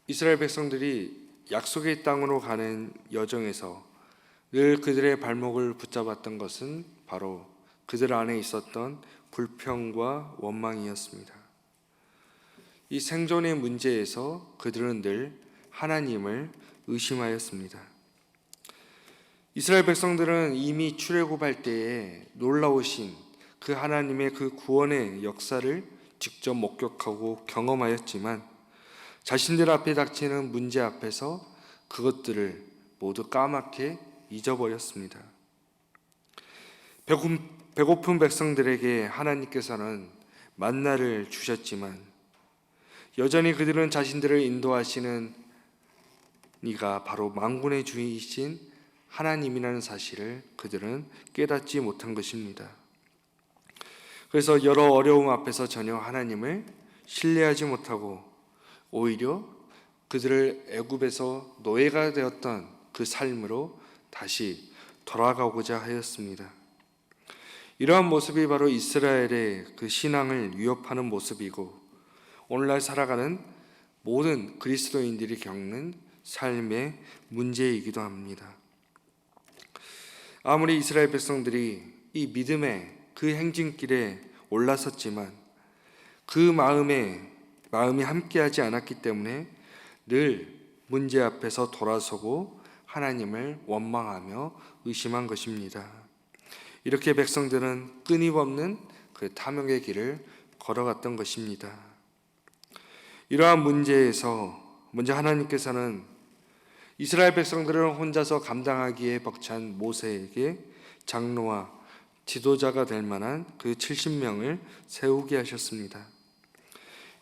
이스라엘 백성들이 약속의 땅으로 가는 여정에서 늘 그들의 발목을 붙잡았던 것은 바로 그들 안에 있었던 불평과 원망이었습니다. 이 생존의 문제에서 그들은 늘 하나님을 의심하였습니다. 이스라엘 백성들은 이미 출애굽할 때에 놀라우신 그 하나님의 그 구원의 역사를 직접 목격하고 경험하였지만 자신들 앞에 닥치는 문제 앞에서 그것들을 모두 까맣게 잊어버렸습니다. 배고픈 백성들에게 하나님께서는 만나를 주셨지만 여전히 그들은 자신들을 인도하시는 이가 바로 만군의 주이신 하나님이라는 사실을 그들은 깨닫지 못한 것입니다. 그래서 여러 어려움 앞에서 전혀 하나님을 신뢰하지 못하고 오히려 그들을 애굽에서 노예가 되었던 그 삶으로 다시 돌아가고자 하였습니다. 이러한 모습이 바로 이스라엘의 그 신앙을 위협하는 모습이고 오늘날 살아가는 모든 그리스도인들이 겪는 삶의 문제이기도 합니다. 아무리 이스라엘 백성들이 이 믿음의 그 행진길에 올라섰지만 그 마음이 함께하지 않았기 때문에 늘 문제 앞에서 돌아서고 하나님을 원망하며 의심한 것입니다. 이렇게 백성들은 끊임없는 그 탐욕의 길을 걸어갔던 것입니다. 이러한 문제에서 먼저 하나님께서는 이스라엘 백성들을 혼자서 감당하기에 벅찬 모세에게 장로와 지도자가 될 만한 그 70명을 세우게 하셨습니다.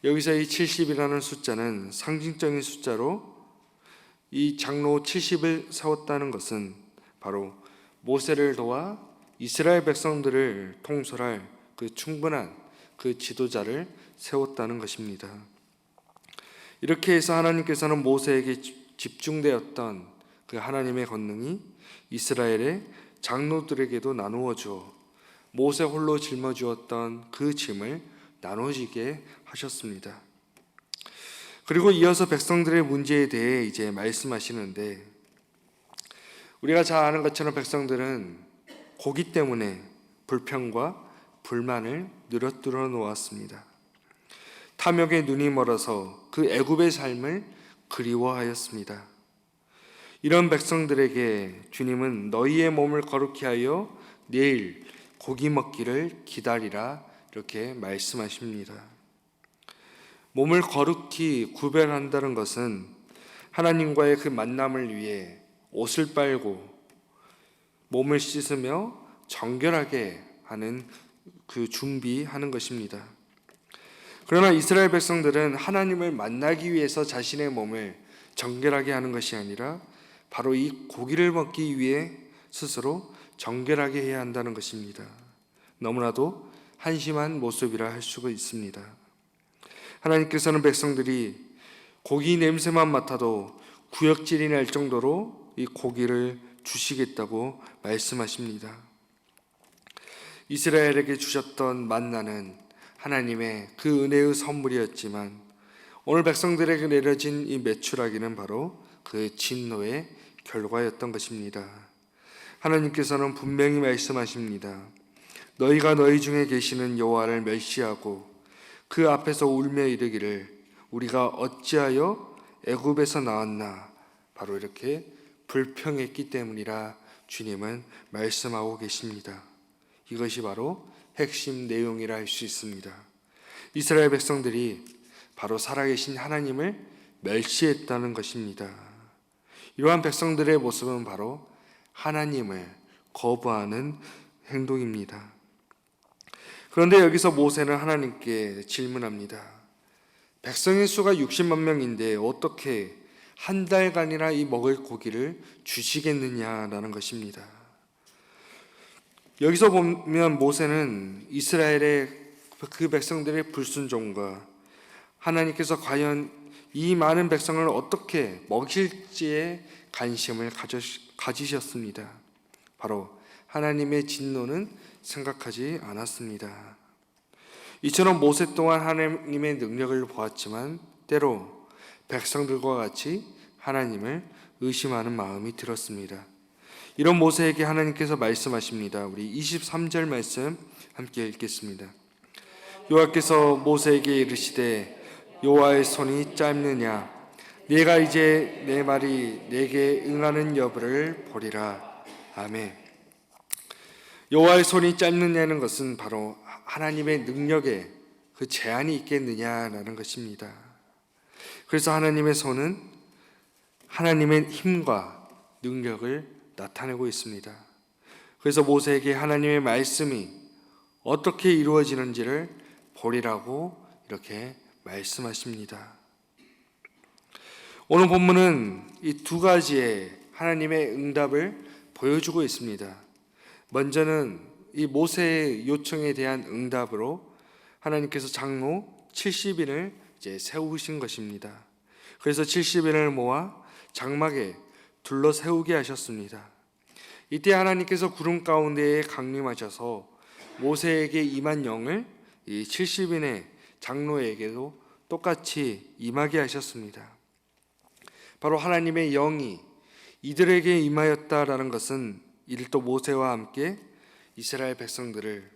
여기서 이 70이라는 숫자는 상징적인 숫자로 이 장로 70을 세웠다는 것은 바로 모세를 도와 이스라엘 백성들을 통솔할 그 충분한 그 지도자를 세웠다는 것입니다. 이렇게 해서 하나님께서는 모세에게 집중되었던 그 하나님의 권능이 이스라엘의 장로들에게도 나누어 주어 모세 홀로 짊어주었던 그 짐을 나눠지게 하셨습니다. 그리고 이어서 백성들의 문제에 대해 이제 말씀하시는데 우리가 잘 아는 것처럼 백성들은 고기 때문에 불평과 불만을 늘어뜨려 놓았습니다. 탐욕에 눈이 멀어서 그 애굽의 삶을 그리워하였습니다. 이런 백성들에게 주님은 너희의 몸을 거룩히 하여 내일 고기 먹기를 기다리라 이렇게 말씀하십니다. 몸을 거룩히 구별한다는 것은 하나님과의 그 만남을 위해 옷을 빨고 몸을 씻으며 정결하게 하는 그 준비하는 것입니다. 그러나 이스라엘 백성들은 하나님을 만나기 위해서 자신의 몸을 정결하게 하는 것이 아니라 바로 이 고기를 먹기 위해 스스로 정결하게 해야 한다는 것입니다. 너무나도 한심한 모습이라 할 수가 있습니다. 하나님께서는 백성들이 고기 냄새만 맡아도 구역질이 날 정도로 이 고기를 주시겠다고 말씀하십니다. 이스라엘에게 주셨던 만나는 하나님의 그 은혜의 선물이었지만 오늘 백성들에게 내려진 이 메추라기는 바로 그 진노의 결과였던 것입니다. 하나님께서는 분명히 말씀하십니다. 너희가 너희 중에 계시는 여호와를 멸시하고 그 앞에서 울며 이르기를 우리가 어찌하여 애굽에서 나왔나 바로 이렇게 불평했기 때문이라 주님은 말씀하고 계십니다. 이것이 바로 핵심 내용이라 할 수 있습니다. 이스라엘 백성들이 바로 살아계신 하나님을 멸시했다는 것입니다. 이러한 백성들의 모습은 바로 하나님을 거부하는 행동입니다. 그런데 여기서 모세는 하나님께 질문합니다. 백성의 수가 60만 명인데 어떻게 한 달간이나 이 먹을 고기를 주시겠느냐라는 것입니다. 여기서 보면 모세는 이스라엘의 그 백성들의 불순종과 하나님께서 과연 이 많은 백성을 어떻게 먹일지에 관심을 가지셨습니다. 바로 하나님의 진노는 생각하지 않았습니다. 이처럼 모세 또한 하나님의 능력을 보았지만 때로 백성들과 같이 하나님을 의심하는 마음이 들었습니다. 이런 모세에게 하나님께서 말씀하십니다. 우리 23절 말씀 함께 읽겠습니다. 여호와께서 모세에게 이르시되 여호와의 손이 짧느냐 네가 이제 내 말이 내게 응하는 여부를 보리라. 아멘. 여호와의 손이 짧느냐는 것은 바로 하나님의 능력에 그 제한이 있겠느냐라는 것입니다. 그래서 하나님의 손은 하나님의 힘과 능력을 나타내고 있습니다. 그래서 모세에게 하나님의 말씀이 어떻게 이루어지는지를 보리라고 이렇게 말씀하십니다. 오늘 본문은 이 두 가지의 하나님의 응답을 보여주고 있습니다. 먼저는 이 모세의 요청에 대한 응답으로 하나님께서 장로 70인을 이제 세우신 것입니다. 그래서 70인을 모아 장막에 둘러 세우게 하셨습니다. 이때 하나님께서 구름 가운데에 강림하셔서 모세에게 임한 영을 이 70인의 장로에게도 똑같이 임하게 하셨습니다. 바로 하나님의 영이 이들에게 임하였다라는 것은 이를 또 모세와 함께 이스라엘 백성들을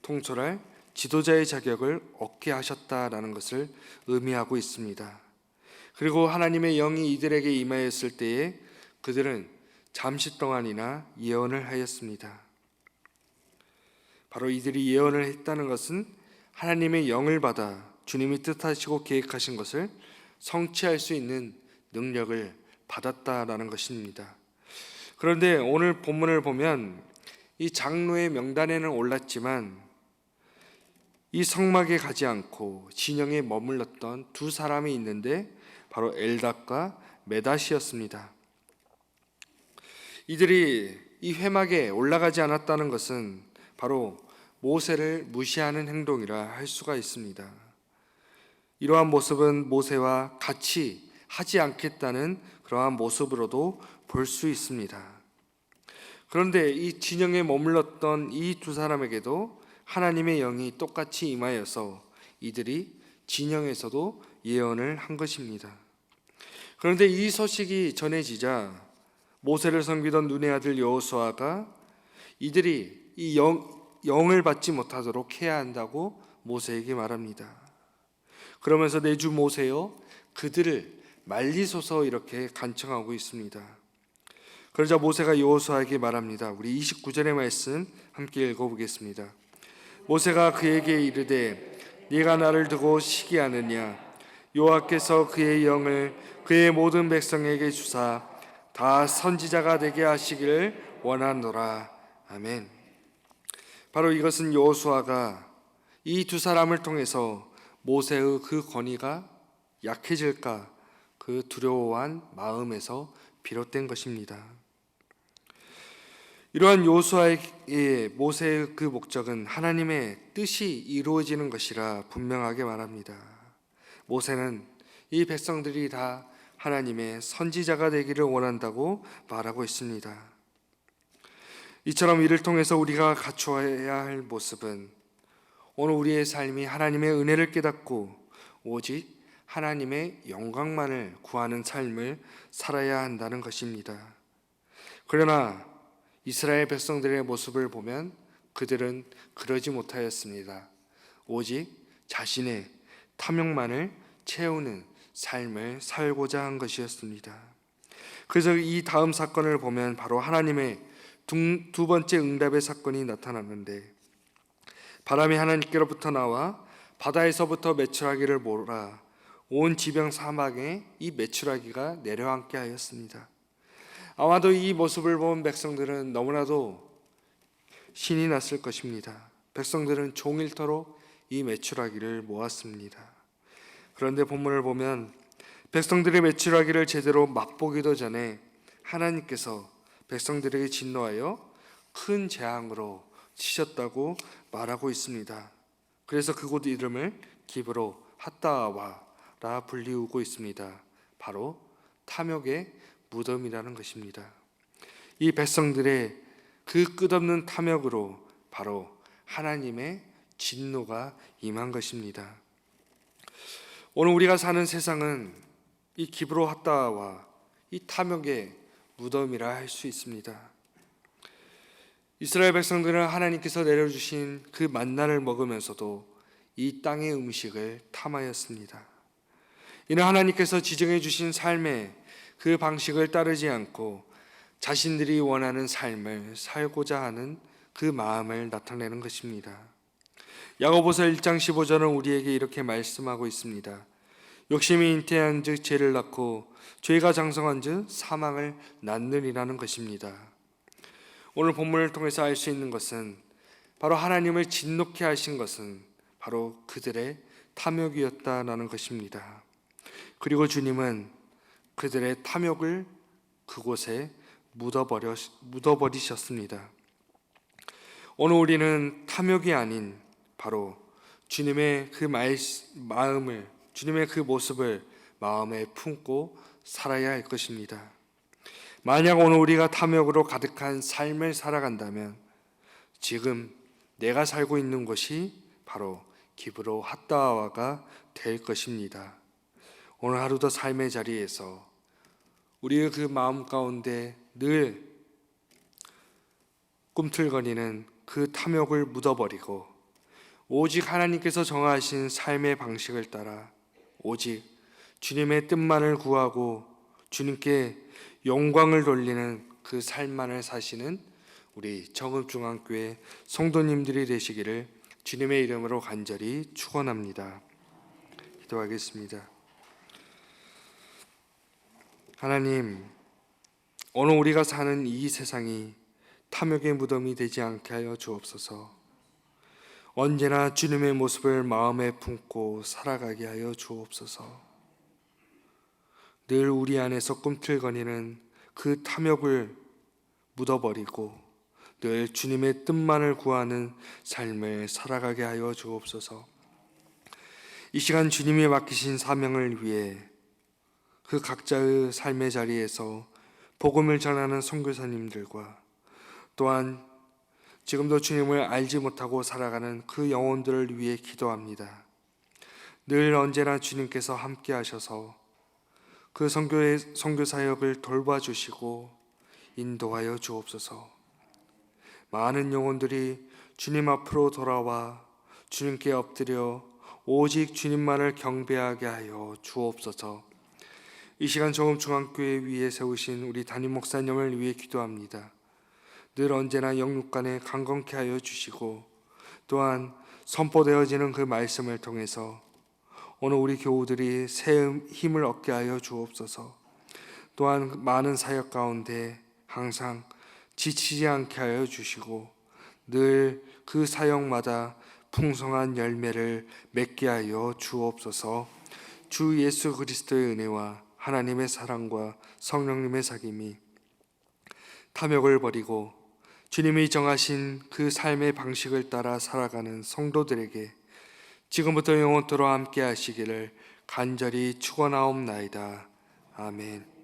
통솔할 지도자의 자격을 얻게 하셨다라는 것을 의미하고 있습니다. 그리고 하나님의 영이 이들에게 임하였을 때에 그들은 잠시 동안이나 예언을 하였습니다. 바로 이들이 예언을 했다는 것은 하나님의 영을 받아 주님이 뜻하시고 계획하신 것을 성취할 수 있는 능력을 받았다라는 것입니다. 그런데 오늘 본문을 보면 이 장로의 명단에는 올랐지만 이 성막에 가지 않고 진영에 머물렀던 두 사람이 있는데 바로 엘닷과 메닷이었습니다. 이들이 이 회막에 올라가지 않았다는 것은 바로 모세를 무시하는 행동이라 할 수가 있습니다. 이러한 모습은 모세와 같이 하지 않겠다는 그러한 모습으로도 볼 수 있습니다. 그런데 이 진영에 머물렀던 이 두 사람에게도 하나님의 영이 똑같이 임하여서 이들이 진영에서도 예언을 한 것입니다. 그런데 이 소식이 전해지자 모세를 섬기던 눈의 아들 여호수아가 이들이 이 영을 받지 못하도록 해야 한다고 모세에게 말합니다. 그러면서 내 주 모세여 그들을 말리소서 이렇게 간청하고 있습니다. 그러자 모세가 여호수아에게 말합니다. 우리 29절의 말씀 함께 읽어보겠습니다. 모세가 그에게 이르되 네가 나를 두고 시기하느냐 여호와께서 그의 영을 그의 모든 백성에게 주사 다 선지자가 되게 하시기를 원하노라. 아멘. 바로 이것은 여호수아가 이 두 사람을 통해서 모세의 그 권위가 약해질까 그 두려워한 마음에서 비롯된 것입니다. 이러한 여호수아의 모세의 그 목적은 하나님의 뜻이 이루어지는 것이라 분명하게 말합니다. 모세는 이 백성들이 다 하나님의 선지자가 되기를 원한다고 말하고 있습니다. 이처럼 이를 통해서 우리가 갖추어야 할 모습은 오늘 우리의 삶이 하나님의 은혜를 깨닫고 오직 하나님의 영광만을 구하는 삶을 살아야 한다는 것입니다. 그러나 이스라엘 백성들의 모습을 보면 그들은 그러지 못하였습니다. 오직 자신의 탐욕만을 채우는 삶을 살고자 한 것이었습니다. 그래서 이 다음 사건을 보면 바로 하나님의 두 번째 응답의 사건이 나타났는데 바람이 하나님께로부터 나와 바다에서부터 메추라기를 몰아 온 지병 사막에 이 메추라기가 내려앉게 하였습니다. 아마도 이 모습을 본 백성들은 너무나도 신이 났을 것입니다. 백성들은 종일토록 이 메추라기를 모았습니다. 그런데 본문을 보면 백성들의 메추라기를 제대로 맛보기도 전에 하나님께서 백성들에게 진노하여 큰 재앙으로 치셨다고 말하고 있습니다. 그래서 그곳 이름을 기브로 핫다와라 불리우고 있습니다. 바로 탐욕의 무덤이라는 것입니다. 이 백성들의 그 끝없는 탐욕으로 바로 하나님의 진노가 임한 것입니다. 오늘 우리가 사는 세상은 이 기브로 핫다와 이 탐욕의 무덤이라 할 수 있습니다. 이스라엘 백성들은 하나님께서 내려주신 그 만나를 먹으면서도 이 땅의 음식을 탐하였습니다. 이는 하나님께서 지정해 주신 삶의 그 방식을 따르지 않고 자신들이 원하는 삶을 살고자 하는 그 마음을 나타내는 것입니다. 야고보서 1장 15절은 우리에게 이렇게 말씀하고 있습니다. 욕심이 잉태한 즉 죄를 낳고 죄가 장성한 즉 사망을 낳느니라는 것입니다. 오늘 본문을 통해서 알 수 있는 것은 바로 하나님을 진노케 하신 것은 바로 그들의 탐욕이었다라는 것입니다. 그리고 주님은 그들의 탐욕을 그곳에 묻어버리셨습니다. 오늘 우리는 탐욕이 아닌 바로 주님의 그 마음을, 주님의 그 모습을 마음에 품고 살아야 할 것입니다. 만약 오늘 우리가 탐욕으로 가득한 삶을 살아간다면 지금 내가 살고 있는 곳이 바로 기브로 핫다와가 될 것입니다. 오늘 하루도 삶의 자리에서 우리의 그 마음 가운데 늘 꿈틀거리는 그 탐욕을 묻어버리고 오직 하나님께서 정하신 삶의 방식을 따라 오직 주님의 뜻만을 구하고 주님께 영광을 돌리는 그 삶만을 사시는 우리 정읍중앙교회 성도님들이 되시기를 주님의 이름으로 간절히 축원합니다. 기도하겠습니다. 하나님, 오늘 우리가 사는 이 세상이 탐욕의 무덤이 되지 않게 하여 주옵소서. 언제나 주님의 모습을 마음에 품고 살아가게 하여 주옵소서. 늘 우리 안에서 꿈틀거리는 그 탐욕을 묻어버리고 늘 주님의 뜻만을 구하는 삶을 살아가게 하여 주옵소서. 이 시간 주님이 맡기신 사명을 위해 그 각자의 삶의 자리에서 복음을 전하는 선교사님들과 또한 지금도 주님을 알지 못하고 살아가는 그 영혼들을 위해 기도합니다. 늘 언제나 주님께서 함께 하셔서 그 선교 사역을 돌봐주시고 인도하여 주옵소서. 많은 영혼들이 주님 앞으로 돌아와 주님께 엎드려 오직 주님만을 경배하게 하여 주옵소서. 이 시간 정읍중앙교회 위에 세우신 우리 담임 목사님을 위해 기도합니다. 늘 언제나 영육간에 강건케 하여 주시고 또한 선포되어지는 그 말씀을 통해서 오늘 우리 교우들이 새 힘을 얻게 하여 주옵소서. 또한 많은 사역 가운데 항상 지치지 않게 하여 주시고 늘 그 사역마다 풍성한 열매를 맺게 하여 주옵소서. 주 예수 그리스도의 은혜와 하나님의 사랑과 성령님의 사귐이 탐욕을 버리고 주님이 정하신 그 삶의 방식을 따라 살아가는 성도들에게 지금부터 영원토록 함께 하시기를 간절히 축원하옵나이다. 아멘.